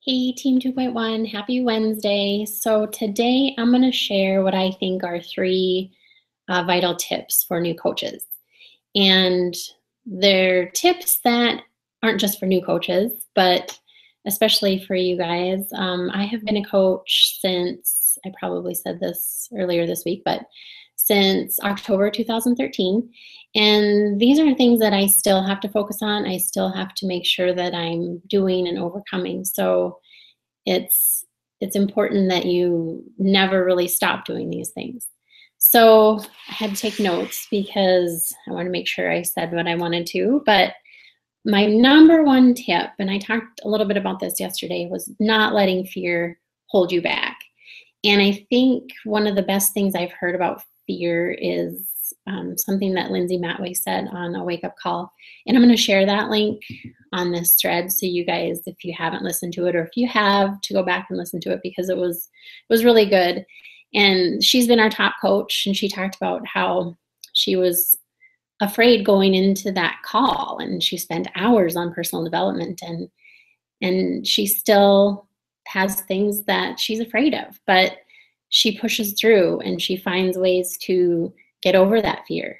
Hey, Team 2.1, happy Wednesday. So today I'm going to share what I think are three vital tips for new coaches. And they're tips that aren't just for new coaches, but especially for you guys. I have been a coach since, I probably said this earlier this week, but since October 2013. And these are things that I still have to focus on. I still have to make sure that I'm doing and overcoming. So it's it's important that you never really stop doing these things. So I had to take notes because I want to make sure I said what I wanted to. But my number one tip, and I talked a little bit about this yesterday, was not letting fear hold you back. And I think one of the best things I've heard about fear is something that Lindsay Matway said on a wake up call. And I'm going to share that link on this thread so you guys, if you haven't listened to it, or if you have, to go back and listen to it because it was really good. And she's been our top coach, and she talked about how she was afraid going into that call, and she spent hours on personal development, and she still has things that she's afraid of, but she pushes through and she finds ways to get over that fear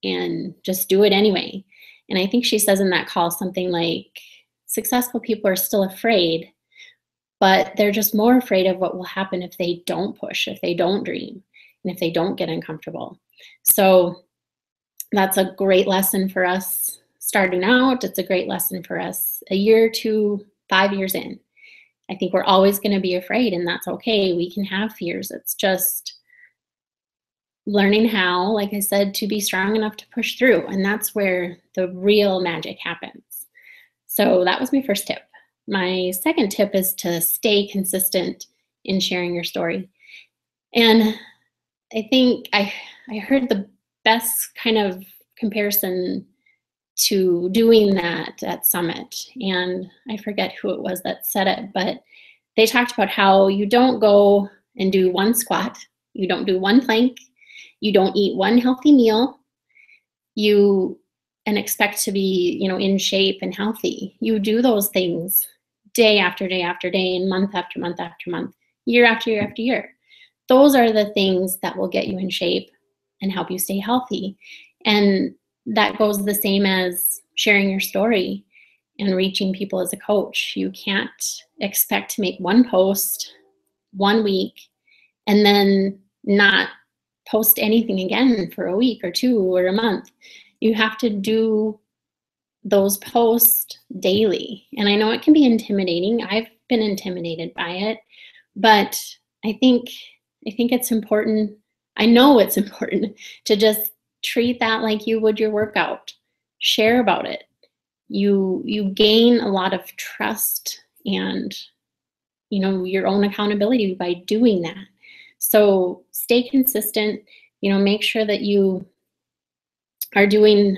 and just do it anyway. And I think she says in that call something like, successful people are still afraid, but they're just more afraid of what will happen if they don't push, if they don't dream, and if they don't get uncomfortable. So that's a great lesson for us starting out. It's a great lesson for us a year to 5 years in. I think we're always going to be afraid, and that's okay. We can have fears. It's just learning how, like I said, to be strong enough to push through. And that's where the real magic happens. So that was my first tip. My second tip is to stay consistent in sharing your story. And I think I heard the best kind of comparison to doing that at Summit. And I forget who it was that said it, but they talked about how you don't go and do one squat, you don't do one plank, you don't eat one healthy meal, and expect to be, in shape and healthy. You do those things day after day after day, and month after month after month, year after year after year. Those are the things that will get you in shape and help you stay healthy. And that goes the same as sharing your story and reaching people as a coach. You can't expect to make one post 1 week and then not post anything again for a week or two or a month. You have to do those posts daily. And I know it can be intimidating. I've been intimidated by it, but I think it's important. I know it's important to just treat that like you would your workout. Share about it. You gain a lot of trust and your own accountability by doing that. So stay consistent. Make sure that you are doing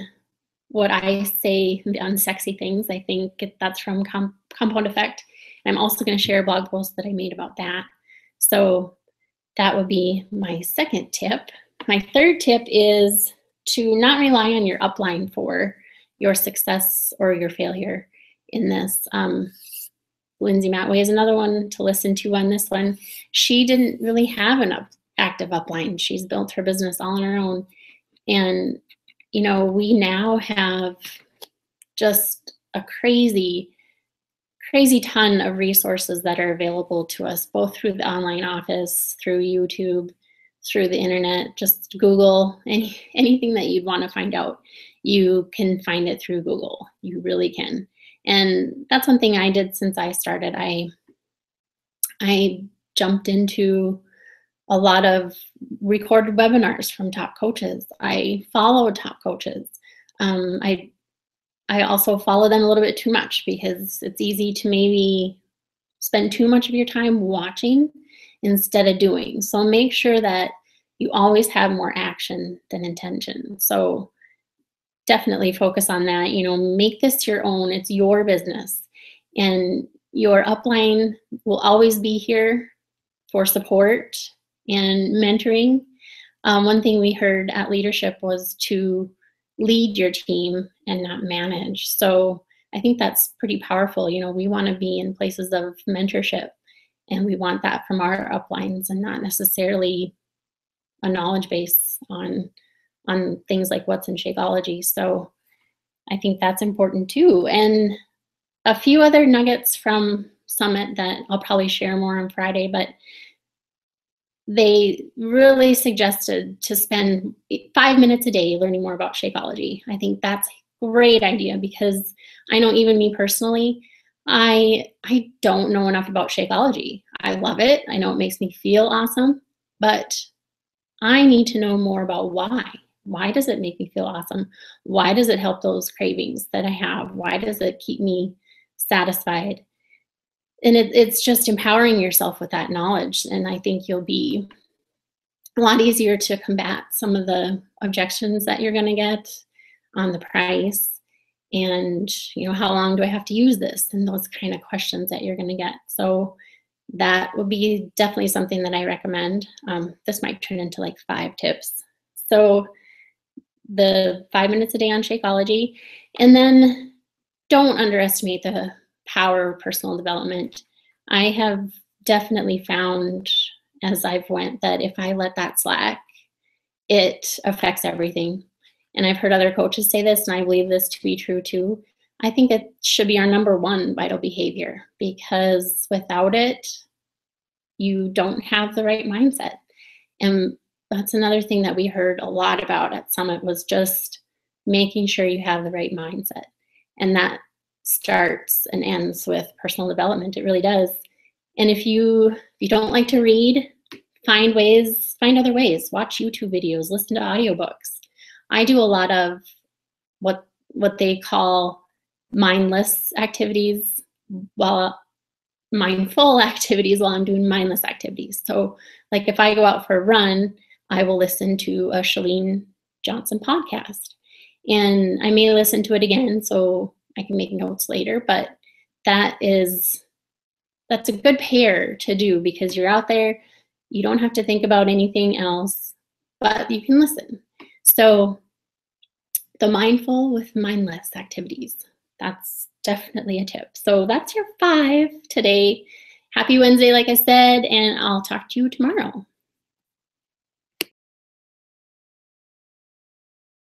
what I say, the unsexy things. I think that's from Compound Effect. And I'm also going to share a blog post that I made about that. So that would be my second tip. My third tip is to not rely on your upline for your success or your failure in this. Lindsay Matway is another one to listen to on this one. She didn't really have an active upline. She's built her business all on her own. And, we now have just a crazy ton of resources that are available to us, both through the online office, through YouTube, through the internet. Just Google anything that you'd want to find out. You can find it through Google. You really can. And that's one thing I did since I started. I jumped into a lot of recorded webinars from top coaches. I follow top coaches. I also follow them a little bit too much because it's easy to maybe spend too much of your time watching instead of doing. So make sure that you always have more action than intention. So definitely focus on that. Make this your own. It's your business. And your upline will always be here for support and mentoring. One thing we heard at leadership was to lead your team and not manage. So I think that's pretty powerful. We want to be in places of mentorship, and we want that from our uplines and not necessarily a knowledge base on things like what's in Shakeology. So I think that's important too. And a few other nuggets from Summit that I'll probably share more on Friday, but they really suggested to spend 5 minutes a day learning more about Shakeology. I think that's a great idea because I know even me personally, I don't know enough about Shakeology. I love it. I know it makes me feel awesome, but I need to know more about why. Why does it make me feel awesome? Why does it help those cravings that I have? Why does it keep me satisfied? And it's just empowering yourself with that knowledge. And I think you'll be a lot easier to combat some of the objections that you're going to get on the price and, how long do I have to use this? And those kind of questions that you're going to get. So that would be definitely something that I recommend. This might turn into like 5 tips. So the 5 minutes a day on Shakeology, and then don't underestimate the power of personal development. I have definitely found as I've went that if I let that slack, it affects everything. And I've heard other coaches say this, and I believe this to be true too. I think it should be our number 1 vital behavior, because without it, you don't have the right mindset. And that's another thing that we heard a lot about at Summit was just making sure you have the right mindset. And that starts and ends with personal development. It really does. And if you don't like to read, find other ways. Watch YouTube videos, listen to audiobooks. I do a lot of what they call mindless activities, mindful activities while I'm doing mindless activities. So like if I go out for a run, I will listen to a Chalene Johnson podcast. And I may listen to it again so I can make notes later, but that's a good pair to do because you're out there, you don't have to think about anything else, but you can listen. So the mindful with mindless activities, that's definitely a tip. So that's your 5 today. Happy Wednesday, like I said, and I'll talk to you tomorrow.